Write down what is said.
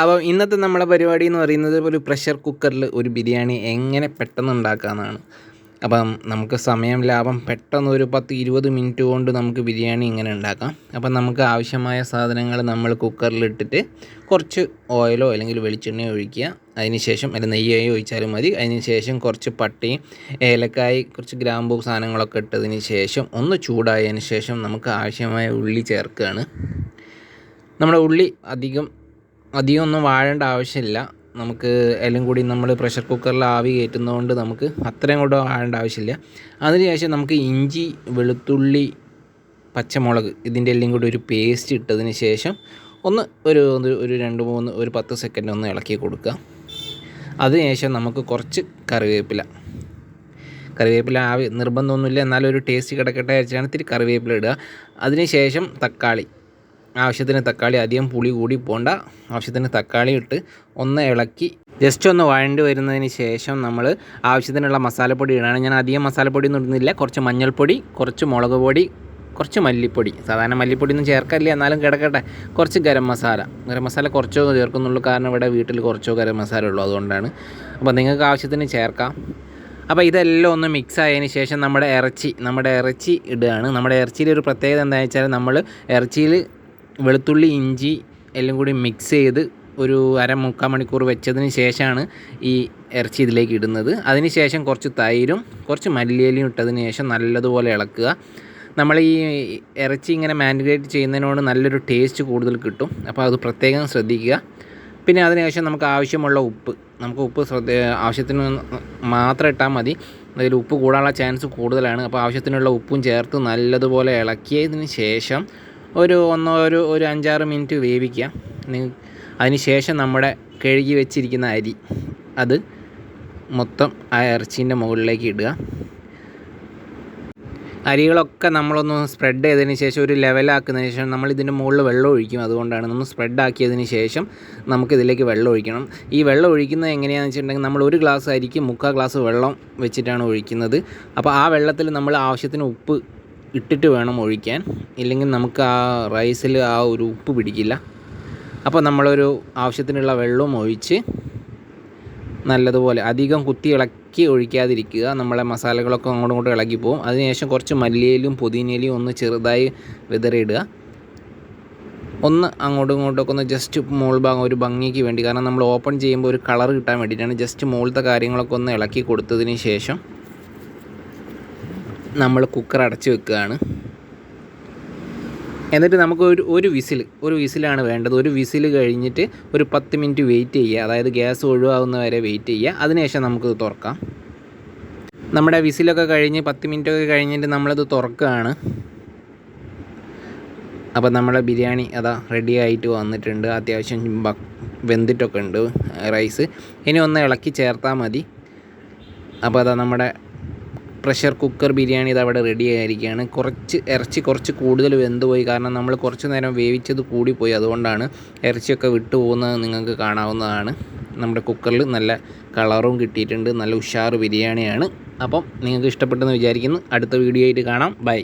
അപ്പോൾ ഇന്നത്തെ നമ്മുടെ പരിപാടി എന്ന് പറയുന്നത് ഒരു പ്രഷർ കുക്കറിൽ ഒരു ബിരിയാണി എങ്ങനെ പെട്ടെന്ന് ഉണ്ടാക്കാമെന്നാണ്. അപ്പം നമുക്ക് സമയം ലാഭം, പെട്ടെന്ന് ഒരു 10-20 മിനിറ്റ് കൊണ്ട് നമുക്ക് ബിരിയാണി ഇങ്ങനെ ഉണ്ടാക്കാം. അപ്പം നമുക്ക് ആവശ്യമായ സാധനങ്ങൾ നമ്മൾ കുക്കറിലിട്ടിട്ട് കുറച്ച് ഓയിലോ അല്ലെങ്കിൽ വെളിച്ചെണ്ണയോ ഒഴിക്കുക. അതിന് ശേഷം അല്ലെങ്കിൽ നെയ്യോ ഒഴിച്ചാലും മതി. അതിന് ശേഷം കുറച്ച് പട്ടയും ഏലക്കായി കുറച്ച് ഗ്രാമ്പൂ സാധനങ്ങളൊക്കെ ഇട്ടതിന് ശേഷം ഒന്ന് ചൂടായതിന് ശേഷം നമുക്ക് ആവശ്യമായ ഉള്ളി ചേർക്കുകയാണ്. നമ്മുടെ ഉള്ളി അധികമൊന്നും വാഴേണ്ട ആവശ്യമില്ല. നമുക്ക് എല്ലാം കൂടി നമ്മൾ പ്രഷർ കുക്കറിൽ ആവി കയറ്റുന്നതുകൊണ്ട് നമുക്ക് അത്രയും കൂടെ വാഴേണ്ട ആവശ്യമില്ല. അതിനുശേഷം നമുക്ക് ഇഞ്ചി, വെളുത്തുള്ളി, പച്ചമുളക് ഇതിൻ്റെ എല്ലാം കൂടി ഒരു പേസ്റ്റ് ഇട്ടതിന് ശേഷം ഒന്ന് ഒരു 2-3 ഒരു 10 സെക്കൻഡ് ഒന്ന് ഇളക്കി കൊടുക്കുക. അതിനുശേഷം നമുക്ക് കുറച്ച് കറിവേപ്പില ആവി നിർബന്ധമൊന്നുമില്ല, എന്നാലും ഒരു ടേസ്റ്റ് കിടക്കട്ടെ വെച്ചാണ് ഇത്തിരി കറിവേപ്പില ഇടുക. അതിനുശേഷം ആവശ്യത്തിന് തക്കാളി, അധികം പുളി കൂടി പോകണ്ട, ആവശ്യത്തിന് തക്കാളി ഇട്ട് ഒന്ന് ഇളക്കി ജസ്റ്റ് ഒന്ന് വഴണ്ടി വരുന്നതിന് ശേഷം നമ്മൾ ആവശ്യത്തിനുള്ള മസാലപ്പൊടി ഇടണം. ഞാൻ അധികം മസാലപ്പൊടി ഒന്നും ഇടുന്നില്ല. കുറച്ച് മഞ്ഞൾപ്പൊടി, കുറച്ച് മുളക് പൊടി, കുറച്ച് മല്ലിപ്പൊടി. സാധാരണ മല്ലിപ്പൊടി ഒന്നും ചേർക്കില്ല, എന്നാലും കിടക്കട്ടെ. കുറച്ച് ഗരം മസാല കുറച്ചോ ചേർക്കുന്നുള്ളൂ, കാരണം ഇവിടെ വീട്ടിൽ കുറച്ചോ ഗരം മസാല ഉള്ളൂ, അതുകൊണ്ടാണ്. അപ്പോൾ നിങ്ങൾക്ക് ആവശ്യത്തിന് ചേർക്കാം. അപ്പോൾ ഇതെല്ലാം ഒന്ന് മിക്സ് ആയതിന് ശേഷം നമ്മുടെ ഇറച്ചി ഇടുകയാണ്. നമ്മുടെ ഇറച്ചിയിൽ ഒരു പ്രത്യേകത എന്താണെന്ന് വെച്ചാൽ നമ്മൾ ഇറച്ചിയിൽ വെളുത്തുള്ളി, ഇഞ്ചി എല്ലാം കൂടി മിക്സ് ചെയ്ത് ഒരു 1/4 മണിക്കൂർ വെച്ചതിന് ശേഷമാണ് ഈ ഇറച്ചി ഇതിലേക്ക് ഇടുന്നത്. അതിന് ശേഷം കുറച്ച് തൈരും കുറച്ച് മല്ലിയിലയും ഇട്ടതിന് ശേഷം നല്ലതുപോലെ ഇളക്കുക. നമ്മൾ ഈ ഇറച്ചി ഇങ്ങനെ മാരിനേറ്റ് ചെയ്യുന്നതിനോട് നല്ലൊരു ടേസ്റ്റ് കൂടുതൽ കിട്ടും, അപ്പോൾ അത് പ്രത്യേകം ശ്രദ്ധിക്കുക. പിന്നെ അതിനുശേഷം നമുക്ക് ആവശ്യമുള്ള ഉപ്പ് ആവശ്യത്തിന് മാത്രം ഇട്ടാൽ മതി. അതിൽ ഉപ്പ് കൂടാനുള്ള ചാൻസ് കൂടുതലാണ്. അപ്പോൾ ആവശ്യത്തിനുള്ള ഉപ്പും ചേർത്ത് നല്ലതുപോലെ ഇളക്കിയതിന് ശേഷം ഒരു 5-6 മിനിറ്റ് വേവിക്കുക. അതിന് ശേഷം നമ്മുടെ കഴുകി വെച്ചിരിക്കുന്ന അരി അത് മൊത്തം ആ ഇറച്ചീൻ്റെ മുകളിലേക്ക് ഇടുക. അരികളൊക്കെ നമ്മളൊന്ന് സ്പ്രെഡ് ചെയ്തതിന് ശേഷം ഒരു ലെവലാക്കുന്നതിന് ശേഷം നമ്മൾ ഇതിൻ്റെ മുകളിൽ വെള്ളം ഒഴിക്കും. അതുകൊണ്ടാണ് നമ്മൾ സ്പ്രെഡ് ആക്കിയതിന് ശേഷം നമുക്കിതിലേക്ക് വെള്ളം ഒഴിക്കണം. ഈ വെള്ളം ഒഴിക്കുന്നത് എങ്ങനെയാണെന്ന് വെച്ചിട്ടുണ്ടെങ്കിൽ നമ്മൾ 1 ഗ്ലാസ് അരിക്ക് 3/4 ഗ്ലാസ് വെള്ളം വെച്ചിട്ടാണ് ഒഴിക്കുന്നത്. അപ്പോൾ ആ വെള്ളത്തിൽ നമ്മൾ ആവശ്യത്തിന് ഉപ്പ് ഇട്ടിട്ട് വേണം ഒഴിക്കാൻ, ഇല്ലെങ്കിൽ നമുക്ക് ആ റൈസിൽ ആ ഒരു ഉപ്പ് പിടിക്കില്ല. അപ്പോൾ നമ്മളൊരു ആവശ്യത്തിനുള്ള വെള്ളവും ഒഴിച്ച് നല്ലതുപോലെ അധികം കുത്തി ഇളക്കി ഒഴിക്കാതിരിക്കുക. നമ്മളെ മസാലകളൊക്കെ അങ്ങോട്ടും ഇങ്ങോട്ടും ഇളകി പോകും. അതിനുശേഷം കുറച്ച് മല്ലിയിലും പുതിനയിലും ഒന്ന് ചെറുതായി വിതറിയിടുക. ഒന്ന് അങ്ങോട്ടും ഇങ്ങോട്ടൊക്കെ ഒന്ന് ജസ്റ്റ് മുകൾ ഭാഗം ഒരു ഭംഗിക്ക് വേണ്ടി, കാരണം നമ്മൾ ഓപ്പൺ ചെയ്യുമ്പോൾ ഒരു കളർ കിട്ടാൻ വേണ്ടിയിട്ടാണ്. ജസ്റ്റ് മുകളിലത്തെ കാര്യങ്ങളൊക്കെ ഒന്ന് ഇളക്കി കൊടുത്തതിന് ശേഷം നമ്മൾ കുക്കർ അടച്ച് വെക്കുകയാണ്. എന്നിട്ട് നമുക്ക് ഒരു വിസിലാണ് വേണ്ടത്. ഒരു വിസിൽ കഴിഞ്ഞിട്ട് ഒരു 10 മിനിറ്റ് വെയിറ്റ് ചെയ്യുക, അതായത് ഗ്യാസ് ഒഴിവാകുന്ന വരെ വെയിറ്റ് ചെയ്യുക. അതിനുശേഷം നമുക്കിത് തുറക്കാം. നമ്മുടെ വിസിലൊക്കെ കഴിഞ്ഞ് 10 മിനിറ്റൊക്കെ കഴിഞ്ഞിട്ട് നമ്മളിത് തുറക്കുകയാണ്. അപ്പോൾ നമ്മുടെ ബിരിയാണി റെഡി ആയിട്ട് വന്നിട്ടുണ്ട്. അത്യാവശ്യം വെന്തിട്ടൊക്കെ ഉണ്ട് റൈസ്. ഇനി ഒന്ന് ഇളക്കി ചേർത്താൽ മതി. അപ്പോൾ നമ്മുടെ പ്രഷർ കുക്കർ ബിരിയാണി അവിടെ റെഡി ആയിരിക്കുകയാണ്. ഇറച്ചി കുറച്ച് കൂടുതൽ വെന്തുപോയി, കാരണം നമ്മൾ കുറച്ച് നേരം വേവിച്ചത് കൂടിപ്പോയി. അതുകൊണ്ടാണ് ഇറച്ചിയൊക്കെ വിട്ടു പോകുന്നത്, നിങ്ങൾക്ക് കാണാവുന്നതാണ്. നമ്മുടെ കുക്കറിൽ നല്ല കളറും കിട്ടിയിട്ടുണ്ട്. നല്ല ഉഷാറ് ബിരിയാണിയാണ്. അപ്പം നിങ്ങൾക്ക് ഇഷ്ടപ്പെട്ടെന്ന് വിചാരിക്കുന്നു. അടുത്ത വീഡിയോ ആയിട്ട് കാണാം. ബൈ.